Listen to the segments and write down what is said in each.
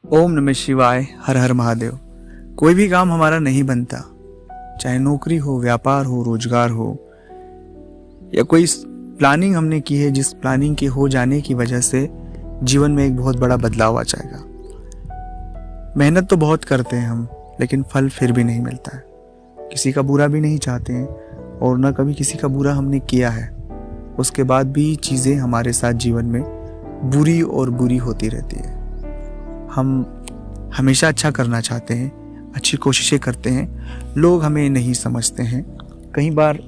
ओम नमः शिवाय, हर हर महादेव। कोई भी काम हमारा नहीं बनता, चाहे नौकरी हो, व्यापार हो, रोजगार हो, या कोई प्लानिंग हमने की है जिस प्लानिंग के हो जाने की वजह से जीवन में एक बहुत बड़ा बदलाव आ जाएगा। मेहनत तो बहुत करते हैं हम, लेकिन फल फिर भी नहीं मिलता है। किसी का बुरा भी नहीं चाहते हैं और ना कभी किसी का बुरा हमने किया है, उसके बाद भी चीज़ें हमारे साथ जीवन में बुरी और बुरी होती रहती है। हम हमेशा अच्छा करना चाहते हैं, अच्छी कोशिशें करते हैं, लोग हमें नहीं समझते हैं। कई बार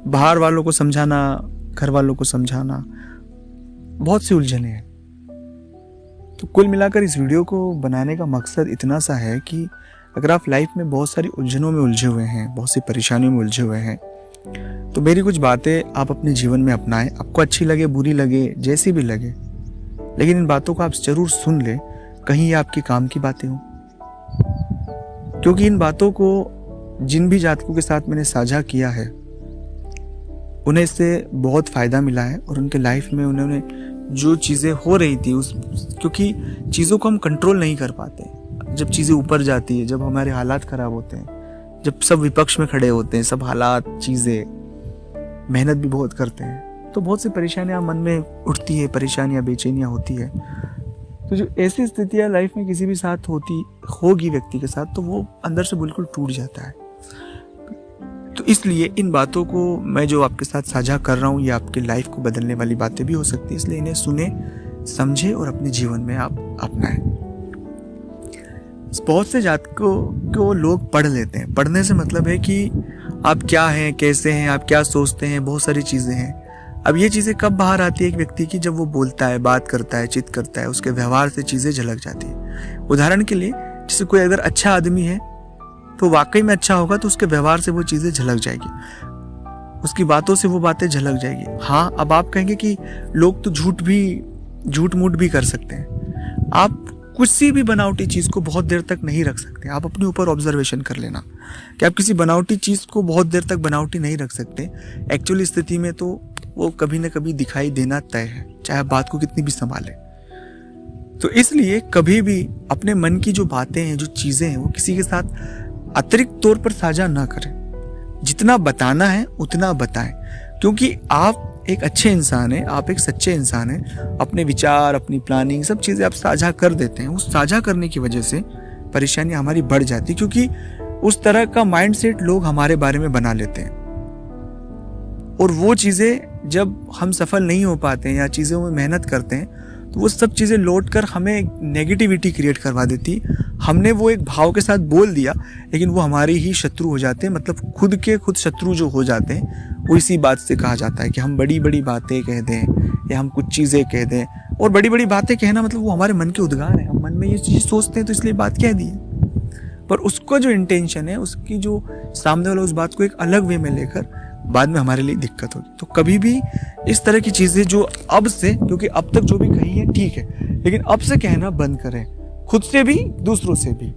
बाहर वालों को समझाना, घर वालों को समझाना, बहुत सी उलझने हैं। तो कुल मिलाकर इस वीडियो को बनाने का मकसद इतना सा है कि अगर आप लाइफ में बहुत सारी उलझनों में उलझे हुए हैं, बहुत सी परेशानियों में उलझे हुए हैं, तो मेरी कुछ बातें आप अपने जीवन में अपनाएं। आपको अच्छी लगे, बुरी लगे, जैसी भी लगे, लेकिन इन बातों को आप जरूर सुन लें, कहीं ये आपके काम की बातें हों। क्योंकि इन बातों को जिन भी जातकों के साथ मैंने साझा किया है, उन्हें इससे बहुत फ़ायदा मिला है और उनके लाइफ में उन्होंने जो चीज़ें हो रही थी क्योंकि चीज़ों को हम कंट्रोल नहीं कर पाते। जब चीज़ें ऊपर जाती है, जब हमारे हालात ख़राब होते हैं, जब सब विपक्ष में खड़े होते हैं, सब हालात, चीज़ें, मेहनत भी बहुत करते हैं, तो बहुत सी परेशानियाँ मन में उठती है, परेशानियाँ, बेचैनियाँ होती है। तो जो ऐसी स्थितियाँ लाइफ में किसी भी साथ होगी व्यक्ति के साथ, तो वो अंदर से बिल्कुल टूट जाता है। तो इसलिए इन बातों को मैं जो आपके साथ साझा कर रहा हूँ, ये आपकी लाइफ को बदलने वाली बातें भी हो सकती है, इसलिए इन्हें सुने, समझे और अपने जीवन में आप अपनाएं। बहुत से जातकों को लोग पढ़ लेते हैं। पढ़ने से मतलब है कि आप क्या हैं, कैसे हैं, आप क्या सोचते हैं, बहुत सारी चीज़ें हैं। अब ये चीज़ें कब बाहर आती है एक व्यक्ति की? जब वो बोलता है, बात करता है, चित करता है, उसके व्यवहार से चीज़ें झलक जाती है। उदाहरण के लिए, जैसे कोई अगर अच्छा आदमी है तो वाकई में अच्छा होगा, तो उसके व्यवहार से वो चीज़ें झलक जाएगी, उसकी बातों से वो बातें झलक जाएगी। हाँ, अब आप कहेंगे कि लोग तो झूठ मूठ भी कर सकते हैं। आप किसी भी बनावटी चीज़ को बहुत देर तक नहीं रख सकते। आप अपने ऊपर ऑब्जर्वेशन कर लेना कि आप किसी बनावटी चीज़ को बहुत देर तक बनावटी नहीं रख सकते। एक्चुअली स्थिति में तो वो कभी ना कभी दिखाई देना तय है, चाहे आप बात को कितनी भी संभालें। तो इसलिए कभी भी अपने मन की जो बातें हैं, जो चीज़ें हैं, वो किसी के साथ अतिरिक्त तौर पर साझा ना करें। जितना बताना है उतना बताएं, क्योंकि आप एक अच्छे इंसान हैं, आप एक सच्चे इंसान हैं। अपने विचार, अपनी प्लानिंग, सब चीज़ें आप साझा कर देते हैं। उस साझा करने की वजह से परेशानियां हमारी बढ़ जाती, क्योंकि उस तरह का माइंडसेट लोग हमारे बारे में बना लेते हैं। और वो चीज़ें जब हम सफल नहीं हो पाते हैं या चीज़ों में मेहनत करते हैं, तो वो सब चीज़ें लौट कर हमें नेगेटिविटी क्रिएट करवा देती। हमने वो एक भाव के साथ बोल दिया, लेकिन वो हमारे ही शत्रु हो जाते हैं। मतलब खुद शत्रु जो हो जाते हैं, वो इसी बात से कहा जाता है कि हम बड़ी बड़ी बातें कह दें या हम कुछ चीज़ें कह दें। और बड़ी बड़ी बातें कहना मतलब वो हमारे मन के उद्गार है। हम मन में ये चीज़ सोचते हैं तो इसलिए बात कह दी है, पर उसका जो इंटेंशन है, उसकी जो सामने वाला उस बात को एक अलग वे में लेकर बाद में हमारे लिए दिक्कत होगी। तो कभी भी इस तरह की चीज़ें जो अब से, क्योंकि अब तक जो भी कही है ठीक है, लेकिन अब से कहना बंद करें, खुद से भी, दूसरों से भी।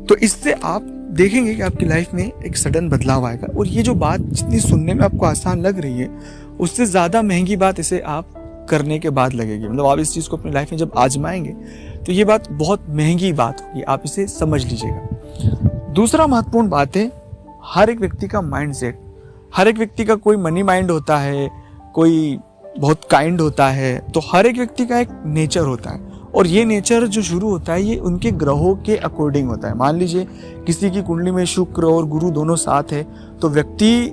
तो इससे आप देखेंगे कि आपकी लाइफ में एक सडन बदलाव आएगा। और ये जो बात जितनी सुनने में आपको आसान लग रही है, उससे ज़्यादा महंगी बात इसे आप करने के बाद लगेगी। मतलब आप इस चीज़ को अपनी लाइफ में जब आजमाएंगे तो ये बात बहुत महंगी बात होगी, आप इसे समझ लीजिएगा। दूसरा महत्वपूर्ण बात है हर एक व्यक्ति का माइंडसेट। हर एक व्यक्ति का कोई मनी माइंड होता है, कोई बहुत काइंड होता है, तो हर एक व्यक्ति का एक नेचर होता है। और ये नेचर जो शुरू होता है, ये उनके ग्रहों के अकॉर्डिंग होता है। मान लीजिए किसी की कुंडली में शुक्र और गुरु दोनों साथ है, तो व्यक्ति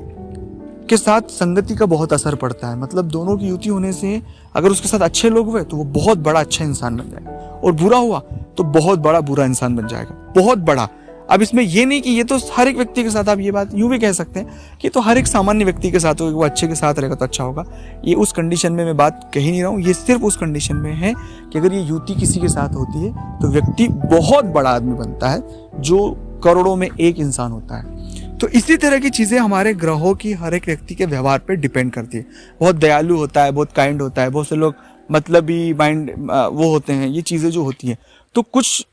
के साथ संगति का बहुत असर पड़ता है। मतलब दोनों की युति होने से अगर उसके साथ अच्छे लोग हुए तो वो बहुत बड़ा अच्छा इंसान बन जाएगा, और बुरा हुआ तो बहुत बड़ा बुरा इंसान बन जाएगा, बहुत बड़ा। अब इसमें ये नहीं कि ये तो हर एक व्यक्ति के साथ, आप ये बात यूं भी कह सकते हैं कि तो हर एक सामान्य व्यक्ति के साथ होगा, वो अच्छे के साथ रहेगा तो अच्छा होगा। ये उस कंडीशन में मैं बात कह ही नहीं रहा हूँ, ये सिर्फ उस कंडीशन में है कि अगर ये युति किसी के साथ होती है तो व्यक्ति बहुत बड़ा आदमी बनता है, जो करोड़ों में एक इंसान होता है। तो इसी तरह की चीज़ें हमारे ग्रहों की हर एक व्यक्ति के व्यवहार पर डिपेंड करती है। बहुत दयालु होता है, बहुत काइंड होता है, बहुत से लोग मतलबी माइंड वो होते हैं, ये चीज़ें जो होती हैं। तो कुछ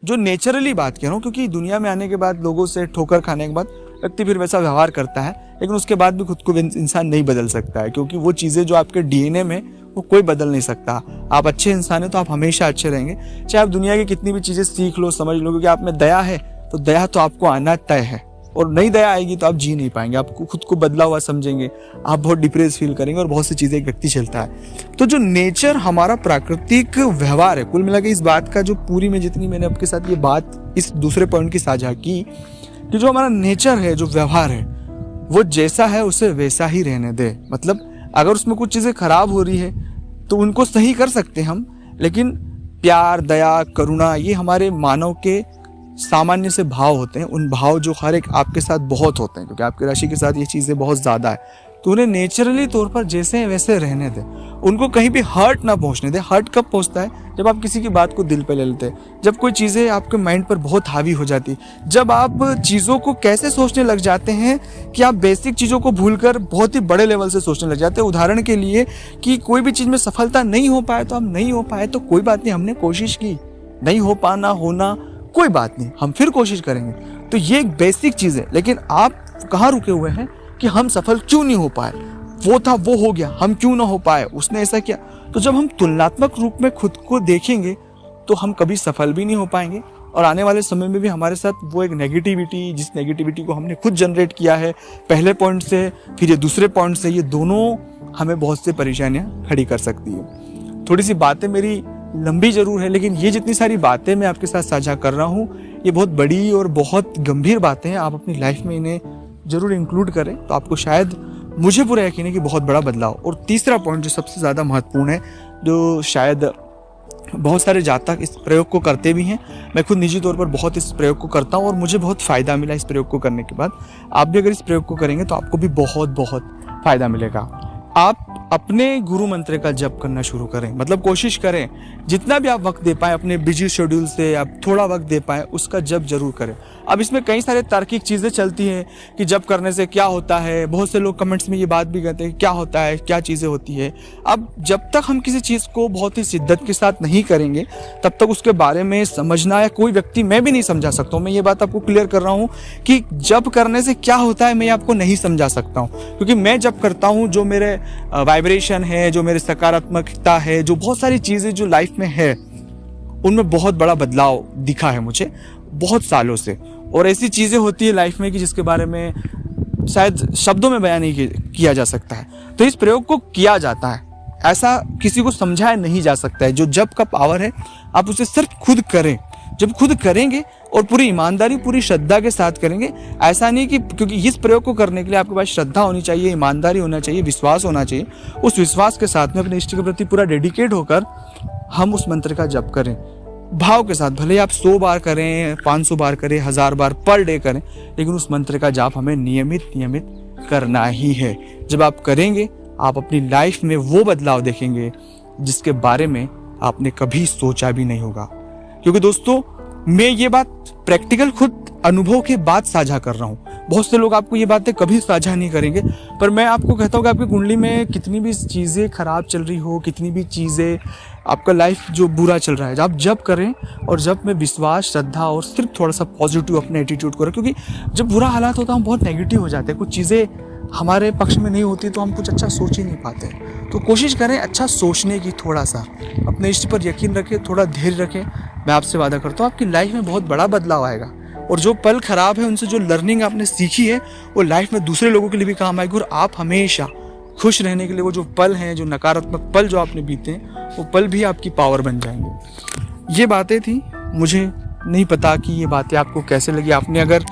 जो नेचुरली बात कह रहा हूँ, क्योंकि दुनिया में आने के बाद, लोगों से ठोकर खाने के बाद व्यक्ति फिर वैसा व्यवहार करता है, लेकिन उसके बाद भी खुद को इंसान नहीं बदल सकता है, क्योंकि वो चीज़ें जो आपके डीएनए में, वो कोई बदल नहीं सकता। आप अच्छे इंसान हैं तो आप हमेशा अच्छे रहेंगे, चाहे आप दुनिया की कितनी भी चीज़ें सीख लो, समझ लो, क्योंकि आप में दया है तो दया तो आपको आना तय है। और नहीं दया आएगी तो आप जी नहीं पाएंगे, आपको खुद को बदला हुआ समझेंगे, आप बहुत डिप्रेस फील करेंगे और बहुत सी चीज़ें एक व्यक्ति चलता है। तो जो नेचर हमारा प्राकृतिक व्यवहार है, कुल मिला के इस बात का जो पूरी में जितनी मैंने आपके साथ ये बात इस दूसरे पॉइंट की साझा की कि जो हमारा नेचर है, जो व्यवहार है, वो जैसा है उसे वैसा ही रहने दे। मतलब अगर उसमें कुछ चीज़ें खराब हो रही है तो उनको सही कर सकते हम, लेकिन प्यार, दया, करुणा, ये हमारे मानव के सामान्य से भाव होते हैं। उन भाव जो हर एक आपके साथ बहुत होते हैं, क्योंकि आपकी राशि के साथ ये चीज़ें बहुत ज़्यादा है, तो उन्हें नेचुरली तौर पर जैसे हैं वैसे रहने दें। उनको कहीं भी हर्ट ना पहुंचने दें। हर्ट कब पहुंचता है? जब आप किसी की बात को दिल पे ले लेते हैं, जब कोई चीज़ें आपके माइंड पर बहुत हावी हो जाती है, जब आप चीज़ों को कैसे सोचने लग जाते हैं कि आप बेसिक चीज़ों को भूलकर बहुत ही बड़े लेवल से सोचने लग जाते हैं। उदाहरण के लिए कि कोई भी चीज़ में सफलता नहीं हो पाए तो हम नहीं हो पाए तो कोई बात नहीं, हमने कोशिश की, नहीं हो पाना होना कोई बात नहीं, हम फिर कोशिश करेंगे। तो ये एक बेसिक चीज़ है। लेकिन आप कहाँ रुके हुए हैं कि हम सफल क्यों नहीं हो पाए, वो था वो हो गया, हम क्यों ना हो पाए, उसने ऐसा किया। तो जब हम तुलनात्मक रूप में खुद को देखेंगे तो हम कभी सफल भी नहीं हो पाएंगे, और आने वाले समय में भी हमारे साथ वो एक नेगेटिविटी, जिस नेगेटिविटी को हमने खुद जनरेट किया है पहले पॉइंट से, फिर ये दूसरे पॉइंट से, ये दोनों हमें बहुत से परेशानियां खड़ी कर सकती है। थोड़ी सी बातें मेरी लंबी जरूर है, लेकिन ये जितनी सारी बातें मैं आपके साथ साझा कर रहा हूँ, ये बहुत बड़ी और बहुत गंभीर बातें हैं। आप अपनी लाइफ में इन्हें जरूर इंक्लूड करें तो आपको शायद, मुझे पूरा यकीन है कि बहुत बड़ा बदलाव। और तीसरा पॉइंट जो सबसे ज़्यादा महत्वपूर्ण है, जो शायद बहुत सारे जातक इस प्रयोग को करते भी हैं, मैं खुद निजी तौर पर बहुत इस प्रयोग को करता हूँ और मुझे बहुत फ़ायदा मिला इस प्रयोग को करने के बाद। आप भी अगर इस प्रयोग को करेंगे तो आपको भी बहुत बहुत फ़ायदा मिलेगा। आप अपने गुरु मंत्र का जप करना शुरू करें। मतलब कोशिश करें जितना भी आप वक्त दे पाएं अपने बिजी शेड्यूल से, आप थोड़ा वक्त दे पाएं, उसका जप जरूर करें। अब इसमें कई सारे तार्किक चीज़ें चलती हैं कि जप करने से क्या होता है। बहुत से लोग कमेंट्स में ये बात भी कहते हैं क्या होता है, क्या चीज़ें होती है। अब जब तक हम किसी चीज़ को बहुत ही शिद्दत के साथ नहीं करेंगे तब तक उसके बारे में समझना, या कोई व्यक्ति, मैं भी नहीं समझा सकता हूँ। मैं ये बात आपको क्लियर कर रहा हूँ कि जप करने से क्या होता है मैं आपको नहीं समझा सकता हूँ, क्योंकि मैं जप करता हूँ, जो मेरे वाइब्रेशन है, जो मेरे सकारात्मकता है, जो बहुत सारी चीज़ें जो लाइफ में है, उनमें बहुत बड़ा बदलाव दिखा है मुझे बहुत सालों से। और ऐसी चीज़ें होती है लाइफ में कि जिसके बारे में शायद शब्दों में बयान नहीं किया जा सकता है। तो इस प्रयोग को किया जाता है, ऐसा किसी को समझाया नहीं जा सकता है। जो जप का पावर है आप उसे सिर्फ खुद करें। जब खुद करेंगे और पूरी ईमानदारी, पूरी श्रद्धा के साथ करेंगे, ऐसा नहीं कि, क्योंकि इस प्रयोग को करने के लिए आपके पास श्रद्धा होनी चाहिए, ईमानदारी होना चाहिए, विश्वास होना चाहिए। उस विश्वास के साथ में अपने इष्ट के प्रति पूरा डेडिकेट होकर हम उस मंत्र का जप करें भाव के साथ। भले आप 100 बार करें, 500 बार करें, 1000 बार पर डे करें, लेकिन उस मंत्र का जाप हमें नियमित करना ही है। जब आप करेंगे आप अपनी लाइफ में वो बदलाव देखेंगे जिसके बारे में आपने कभी सोचा भी नहीं होगा। क्योंकि दोस्तों, मैं ये बात प्रैक्टिकल खुद अनुभव के बाद साझा कर रहा हूँ। बहुत से लोग आपको ये बातें कभी साझा नहीं करेंगे, पर मैं आपको कहता हूँ कि आपकी कुंडली में कितनी भी चीज़ें खराब चल रही हो, कितनी भी चीज़ें, आपका लाइफ जो बुरा चल रहा है, आप जब करें और जब में विश्वास, श्रद्धा और सिर्फ थोड़ा सा पॉजिटिव अपने एटीट्यूड करें। क्योंकि जब बुरा हालात होता है हम बहुत नेगेटिव हो जाते हैं, कुछ चीज़ें हमारे पक्ष में नहीं होती तो हम कुछ अच्छा सोच ही नहीं पाते। तो कोशिश करें अच्छा सोचने की, थोड़ा सा अपने इष्ट पर यकीन रखें, थोड़ा धैर्य रखें। मैं आपसे वादा करता हूँ आपकी लाइफ में बहुत बड़ा बदलाव आएगा, और जो पल खराब है उनसे जो लर्निंग आपने सीखी है वो लाइफ में दूसरे लोगों के लिए भी काम आएगी। और आप हमेशा खुश रहने के लिए वो जो पल हैं, जो नकारात्मक पल जो आपने बीते हैं, वो पल भी आपकी पावर बन जाएंगे। ये बातें थी, मुझे नहीं पता कि ये बातें आपको कैसे लगी। आपने अगर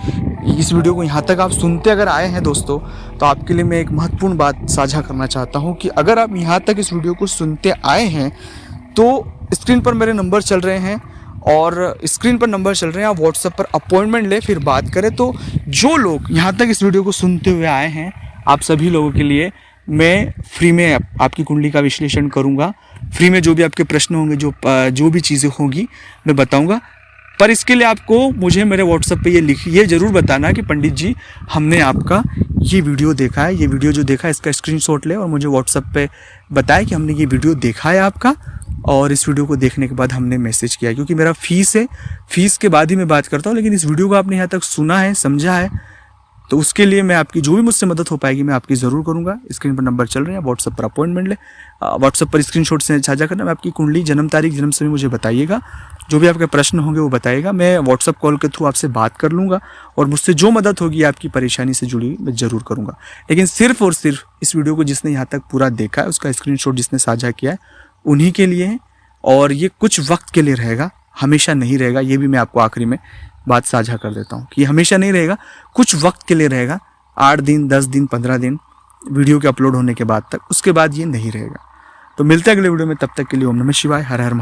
इस वीडियो को यहाँ तक आप सुनते अगर आए हैं दोस्तों, तो आपके लिए मैं एक महत्वपूर्ण बात साझा करना चाहता हूँ कि अगर आप यहाँ तक इस वीडियो को सुनते आए हैं तो स्क्रीन पर मेरे नंबर चल रहे हैं, और स्क्रीन पर नंबर चल रहे हैं, आप व्हाट्सएप पर अपॉइंटमेंट ले फिर बात करें। तो जो लोग यहाँ तक इस वीडियो को सुनते हुए आए हैं, आप सभी लोगों के लिए मैं फ्री में आपकी कुंडली का विश्लेषण करूँगा। फ्री में जो भी आपके प्रश्न होंगे, जो भी चीज़ें होंगी मैं बताऊँगा। पर इसके लिए आपको मुझे मेरे व्हाट्सएप पे ये ज़रूर बताना कि पंडित जी हमने आपका ये वीडियो देखा है, ये वीडियो जो देखा है इसका स्क्रीनशॉट ले और मुझे व्हाट्सएप पे बताए कि हमने ये वीडियो देखा है आपका, और इस वीडियो को देखने के बाद हमने मैसेज किया। क्योंकि मेरा फीस है, फीस के बाद ही मैं बात करता हूँ, लेकिन इस वीडियो को आपने यहाँ तक सुना है, समझा है, तो उसके लिए मैं आपकी जो भी मुझसे मदद हो पाएगी मैं आपकी ज़रूर करूँगा। स्क्रीन पर नंबर चल रहे हैं, व्हाट्सएप पर अपॉइंटमेंट ले, व्हाट्सएप पर स्क्रीनशॉट से साझा करना। मैं आपकी कुंडली, जन्म तारीख, जन्म समय मुझे बताइएगा, जो भी आपके प्रश्न होंगे वो बताइएगा। मैं व्हाट्सएप कॉल के थ्रू आपसे बात कर लूँगा और मुझसे जो मदद होगी आपकी परेशानी से जुड़ी हुई मैं ज़रूर करूँगा। लेकिन सिर्फ और सिर्फ इस वीडियो को जिसने यहाँ तक पूरा देखा है, उसका स्क्रीनशॉट जिसने साझा किया है, उन्हीं के लिए है। और ये कुछ वक्त के लिए रहेगा, हमेशा नहीं रहेगा। ये भी मैं आपको आखिरी में बात साझा कर देता हूँ कि हमेशा नहीं रहेगा, कुछ वक्त के लिए रहेगा, 8 दिन, 10 दिन, 15 दिन वीडियो के अपलोड होने के बाद तक। उसके बाद ये नहीं रहेगा। तो मिलते हैं अगले वीडियो में, तब तक के लिए ओम नमः शिवाय, हर हर महादेव।